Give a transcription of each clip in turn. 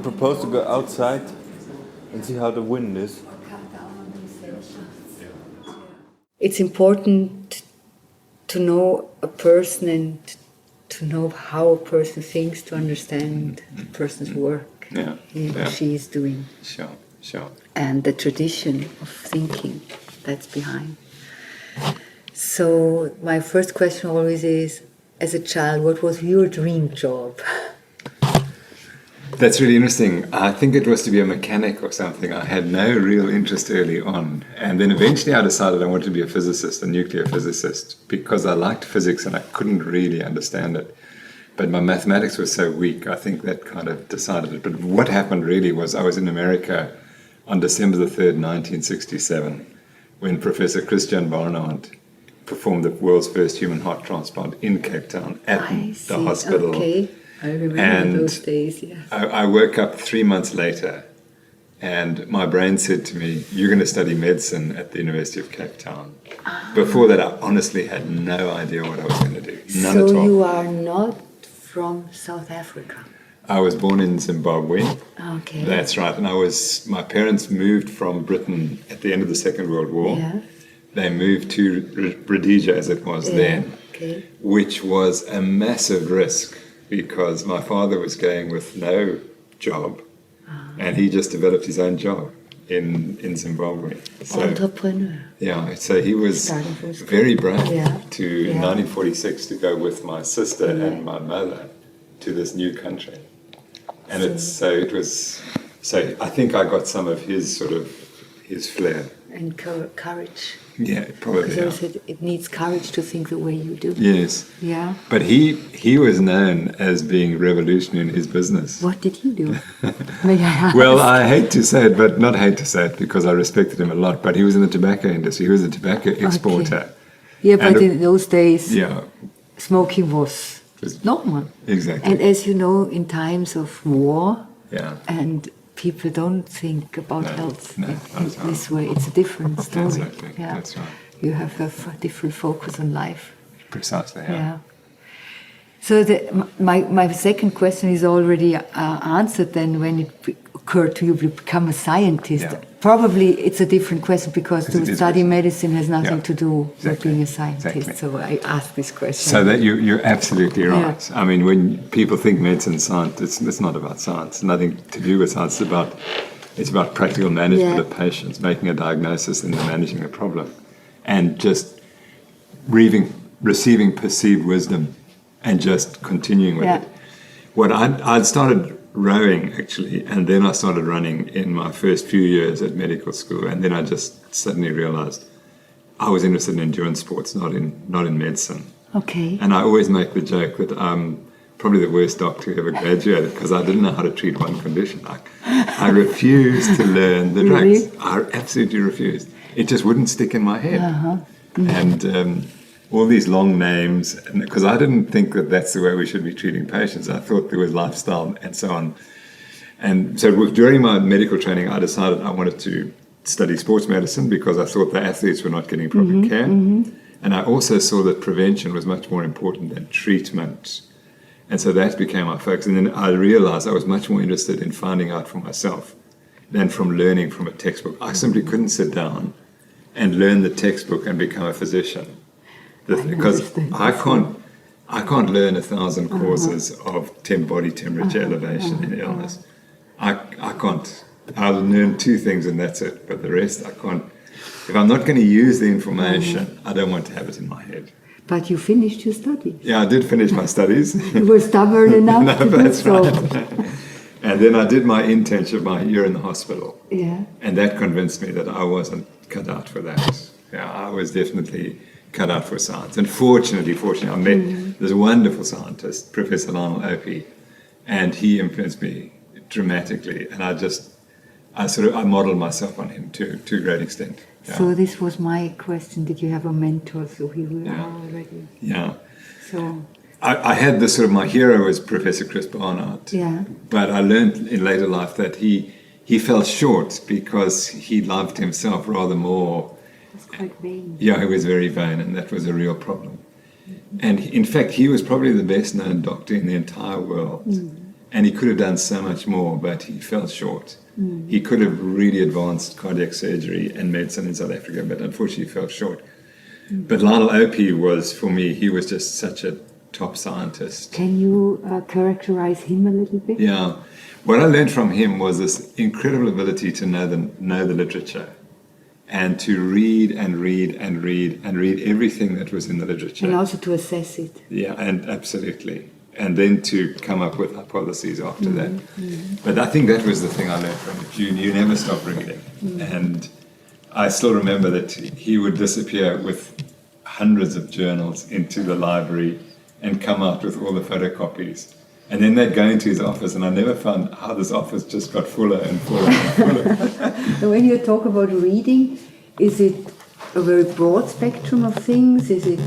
propose to go outside and see how the wind is. It's important to know a person and to know how a person thinks, to understand the person's work he or she is doing. Sure. And the tradition of thinking that's behind. So my first question always is, as a child, what was your dream job? That's really interesting. I think it was to be a mechanic or something. I had no real interest early on. And then eventually I decided I wanted to be a physicist, a nuclear physicist, because I liked physics and I couldn't really understand it. But my mathematics was so weak, I think that kind of decided it. But what happened really was I was in America on December the 3rd, 1967, when Professor Christian Barnard performed the world's first human heart transplant in Cape Town at the hospital. Okay. I remember those days, yes. I woke up 3 months later and my brain said to me, you're going to study medicine at the University of Cape Town. Before that, I honestly had no idea what I was going to do. None at all. So you are not from South Africa? I was born in Zimbabwe. Okay. That's right. And my parents moved from Britain at the end of the Second World War. Yeah. They moved to Rhodesia, as it was then, which was a massive risk because my father was going with no job and he just developed his own job in Zimbabwe. So, entrepreneur. Yeah, so he was very brave in 1946 to go with my sister and my mother to this new country. And so I think I got some of his flair. And courage. Yeah, probably. Because it needs courage to think the way you do. Yes. Yeah. But he was known as being revolutionary in his business. What did he do? May I ask? Well, I hate to say it, but not hate to say it because I respected him a lot. But he was in the tobacco industry. He was a tobacco exporter. Okay. Yeah, but in those days, yeah, smoking was normal. Exactly. And as you know, in times of war, and people don't think about health in this way. It's a different story. Exactly. Yeah. That's right. You have a different focus on life. Precisely. Yeah. So my second question is already answered. Then, when it occurred to you to become a scientist, probably it's a different question because to study medicine has nothing to do with being a scientist. Exactly. So I asked this question. So that you're absolutely right. Yeah. I mean, when people think medicine science, it's not about science. Nothing to do with science. It's about practical management of patients, making a diagnosis and then managing the problem, and just receiving perceived wisdom and just continuing with it. What I'd started rowing actually, and then I started running in my first few years at medical school, and then I just suddenly realized I was interested in endurance sports, not in medicine. Okay. And I always make the joke that I'm probably the worst doctor who ever graduated because I didn't know how to treat one condition. I refused to learn the drugs. I absolutely refused. It just wouldn't stick in my head. And all these long names, because I didn't think that that's the way we should be treating patients. I thought there was lifestyle and so on. And so during my medical training, I decided I wanted to study sports medicine because I thought the athletes were not getting proper care. And I also saw that prevention was much more important than treatment. And so that became my focus. And then I realized I was much more interested in finding out for myself than from learning from a textbook. I simply couldn't sit down and learn the textbook and become a physician. Because I can't learn 1,000 causes of body temperature elevation in illness. I can't. I'll learn 2 things and that's it. But the rest I can't. If I'm not going to use the information, I don't want to have it in my head. But you finished your studies. Yeah, I did finish my studies. You were stubborn enough to do so. Right. And then I did my internship my year in the hospital. Yeah. And that convinced me that I wasn't cut out for that. Yeah, I was definitely cut out for science. And fortunately, I met this wonderful scientist, Professor Lionel Opie, and he influenced me dramatically. And I modeled myself on him to a great extent. Yeah. So this was my question. Did you have a mentor? So here we are already. Yeah. So I had this my hero was Professor Chris Barnard. Yeah. But I learned in later life that he fell short because he loved himself rather more. It's quite vain. Yeah, he was very vain, and that was a real problem. And in fact, he was probably the best known doctor in the entire world. And he could have done so much more, but he fell short. He could have really advanced cardiac surgery and medicine in South Africa, but unfortunately fell short. But Lionel Opie was, for me, he was just such a top scientist. Can you characterize him a little bit? Yeah. What I learned from him was this incredible ability to know the literature and to read and read and read and read everything that was in the literature. And also to assess it. Yeah, and absolutely. And then to come up with hypotheses after that. But I think that was the thing I learned from him. You never stop reading. And I still remember that he would disappear with hundreds of journals into the library and come out with all the photocopies. And then they'd go into his office, and I never found how this office just got fuller and fuller and fuller. So when you talk about reading, is it a very broad spectrum of things? Is it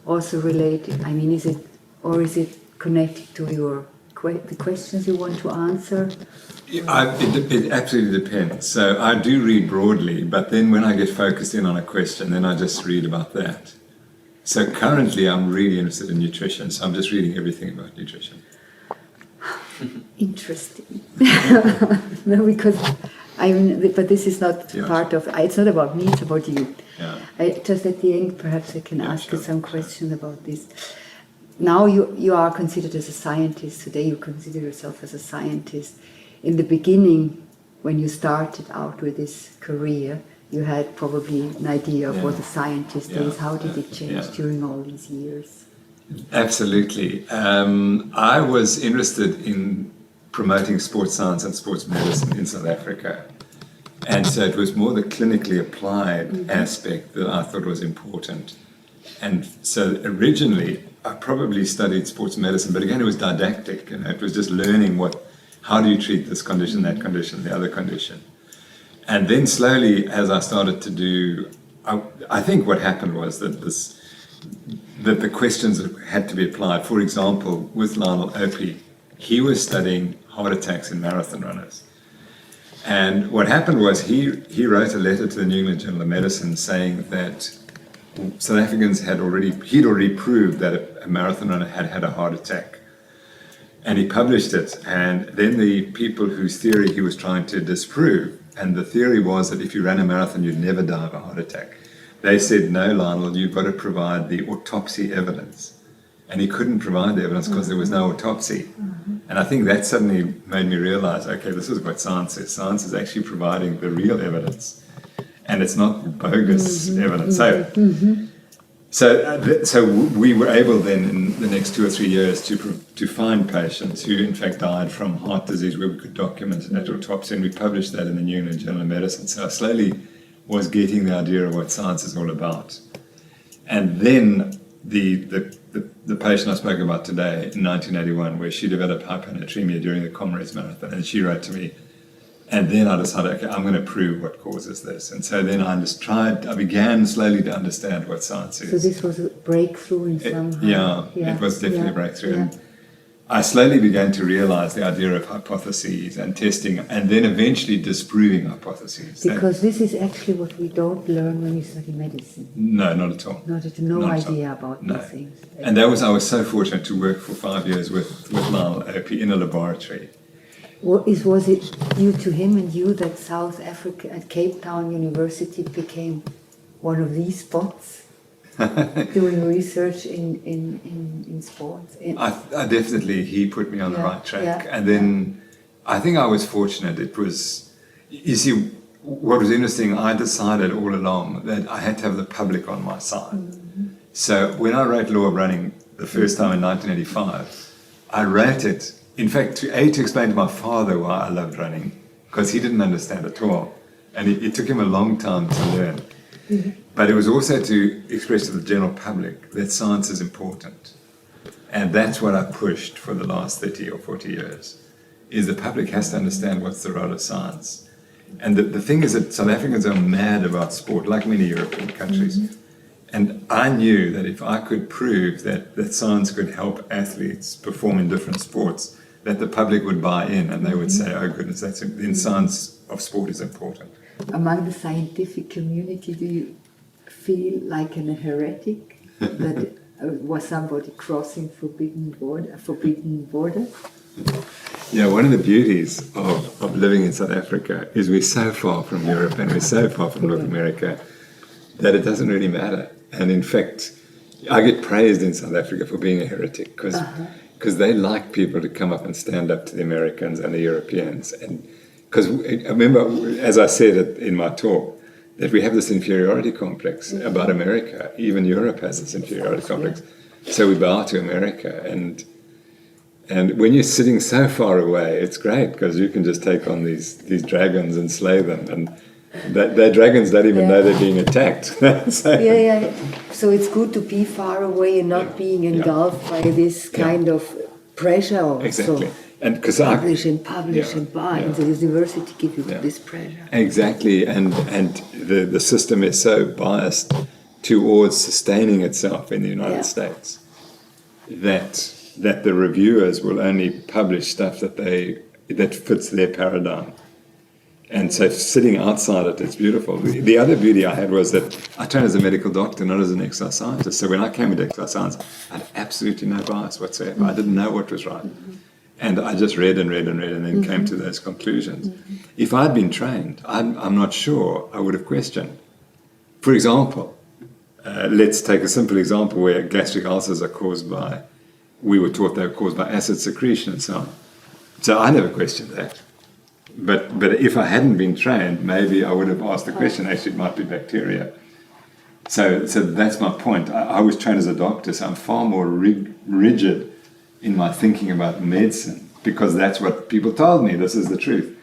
also related? I mean, is it connected to the questions you want to answer? It absolutely depends. So I do read broadly, but then when I get focused in on a question, then I just read about that. So currently I'm really interested in nutrition, so I'm just reading everything about nutrition. Interesting. No, because I mean, but this is not part of. It's not about me. It's about you. Yeah. Just at the end, perhaps I can ask you some questions about this. Now you are considered as a scientist. Today you consider yourself as a scientist. In the beginning, when you started out with this career, you had probably an idea of what a scientist is. How did it change during all these years? Absolutely. I was interested in promoting sports science and sports medicine in South Africa. And so it was more the clinically applied aspect that I thought was important. And so originally, I probably studied sports medicine, but again, it was didactic. And it was just learning how do you treat this condition, that condition, the other condition. And then slowly, as I started to do, I think what happened was that the questions had to be applied. For example, with Lionel Opie, he was studying heart attacks in marathon runners. And what happened was he wrote a letter to the New England Journal of Medicine saying that South Africans he'd already proved that a marathon runner had a heart attack. And he published it. And then the people whose theory he was trying to disprove, and the theory was that if you ran a marathon, you'd never die of a heart attack. They said, no, Lionel, you've got to provide the autopsy evidence. And he couldn't provide the evidence because there was no autopsy. And I think that suddenly made me realize, okay, this is what science is. Science is actually providing the real evidence. And it's not bogus evidence. So we were able then in the next 2 or 3 years to find patients who in fact died from heart disease where we could document an autopsy, and we published that in the New England Journal of Medicine. So I slowly was getting the idea of what science is all about. And then the patient I spoke about today in 1981, where she developed hyponatremia during the Comrades Marathon, and she wrote to me, and then I decided, okay, I'm going to prove what causes this. And so then I began slowly to understand what science is. So this was a breakthrough in some it was definitely a breakthrough. And I slowly began to realize the idea of hypotheses and testing, and then eventually disproving hypotheses. Because this is actually what we don't learn when we study medicine. No, not at all. No idea about these things. And I was so fortunate to work for 5 years with Lionel Opie in a laboratory. Was it due to him and you that South Africa at Cape Town University became one of these spots doing research in sports? I definitely, he put me on the right track. And then I think I was fortunate. It was, you see, what was interesting, I decided all along that I had to have the public on my side. So when I wrote Law of Running the first time in 1985, I wrote it, in fact, to explain to my father why I loved running, because he didn't understand at all. And it took him a long time to learn. But it was also to express to the general public that science is important. And that's what I pushed for the last 30 or 40 years, is the public has to understand what's the role of science. And the thing is that South Africans are mad about sport, like many European countries. And I knew that if I could prove that science could help athletes perform in different sports, that the public would buy in and they would say, oh goodness, then science of sport is important. Among the scientific community, do you feel like a heretic? That was somebody crossing forbidden border? Yeah, one of the beauties of living in South Africa is we're so far from Europe and we're so far from North America that it doesn't really matter. And in fact, I get praised in South Africa for being a heretic because they like people to come up and stand up to the Americans and the Europeans. And because I remember, as I said in my talk, that we have this inferiority complex about America. Even Europe has this inferiority complex. So we bow to America. And when you're sitting so far away, it's great because you can just take on these dragons and slay them. And their dragons don't even know they're being attacked. So it's good to be far away and not being engulfed by this kind of pressure also. Exactly. And because publish and buy, and the university give you this pressure. Exactly. And the system is so biased towards sustaining itself in the United States that the reviewers will only publish stuff that fits their paradigm. And so sitting outside it, it's beautiful. The other beauty I had was that I trained as a medical doctor, not as an exercise scientist. So when I came into exercise science, I had absolutely no bias whatsoever. I didn't know what was right. And I just read and then came to those conclusions. If I'd been trained, I'm not sure I would have questioned. For example, let's take a simple example where gastric ulcers are caused by, we were taught they were caused by acid secretion and so on. So I never questioned that. But if I hadn't been trained, maybe I would have asked the question, actually it might be bacteria. So that's my point. I was trained as a doctor, so I'm far more rigid in my thinking about medicine because that's what people told me, this is the truth.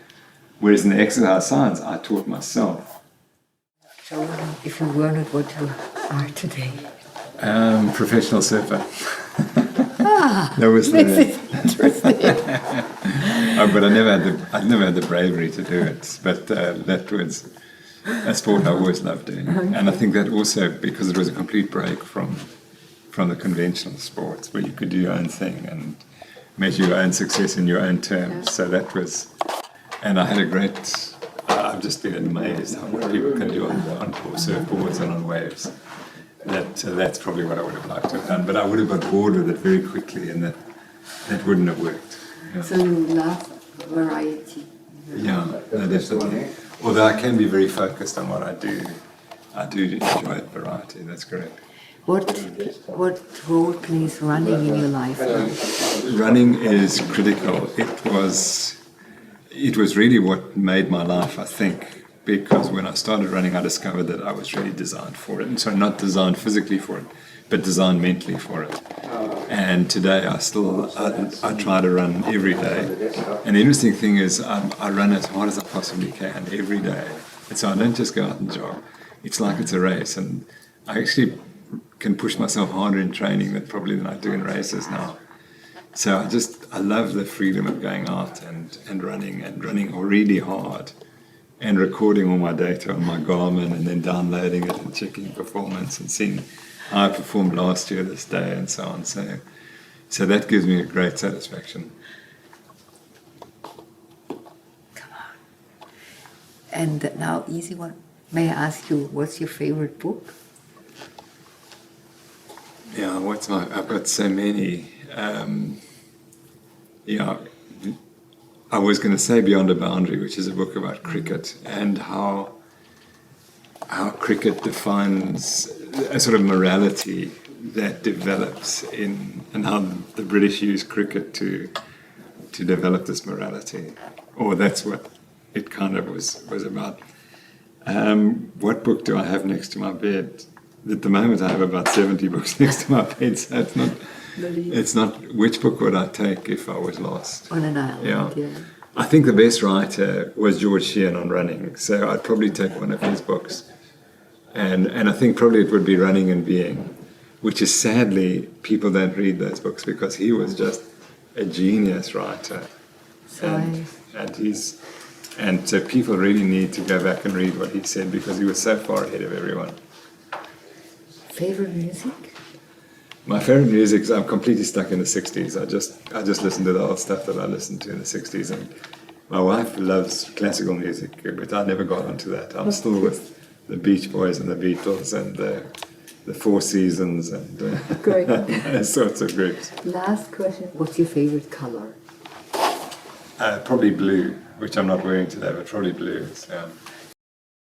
Whereas in the exercise science, I taught myself. So if you were not what you are today? Professional surfer. That was interesting. But I never had the bravery to do it. But that was a sport I always loved doing, and I think that also because it was a complete break from the conventional sports where you could do your own thing and measure your own success in your own terms. So that was, and I had a great. I've just been amazed how what people can do on surfboards and on waves. That's probably what I would have liked to have done, but I would have got bored with it very quickly, and that wouldn't have worked. Yeah. So you love variety. Yeah, no, definitely. Although I can be very focused on what I do enjoy variety. That's correct. What role plays running in your life? Running is critical. It was really what made my life, I think. Because when I started running, I discovered that I was really designed for it. And so not designed physically for it, but designed mentally for it. And today I try to run every day. And the interesting thing is I run as hard as I possibly can every day. And so I don't just go out and jog. It's like it's a race. And I actually can push myself harder in training than I do in races now. So I love the freedom of going out and running really hard. And recording all my data on my Garmin and then downloading it and checking performance and seeing how I performed last year, this day, and so on. So that gives me a great satisfaction. Come on. And now, easy one. May I ask you, what's your favorite book? Yeah, I've got so many. I was going to say Beyond a Boundary, which is a book about cricket and how cricket defines a sort of morality that develops and how the British use cricket to develop this morality. Or that's what it kind of was about. What book do I have next to my bed? At the moment I have about 70 books next to my bed, so it's not which book would I take if I was lost? On an island, yeah. I think the best writer was George Sheehan on running, so I'd probably take one of his books. And I think probably it would be Running and Being, which is sadly, people don't read those books because he was just a genius writer. And so people really need to go back and read what he said because he was so far ahead of everyone. Favorite music? My favorite music is I'm completely stuck in the 60s. I just listen to the old stuff that I listened to in the 60s. And my wife loves classical music, but I never got onto that. I'm still with the Beach Boys and the Beatles and the Four Seasons and those sorts of groups. Last question. What's your favorite color? Probably blue, which I'm not wearing today, but probably blue. It's,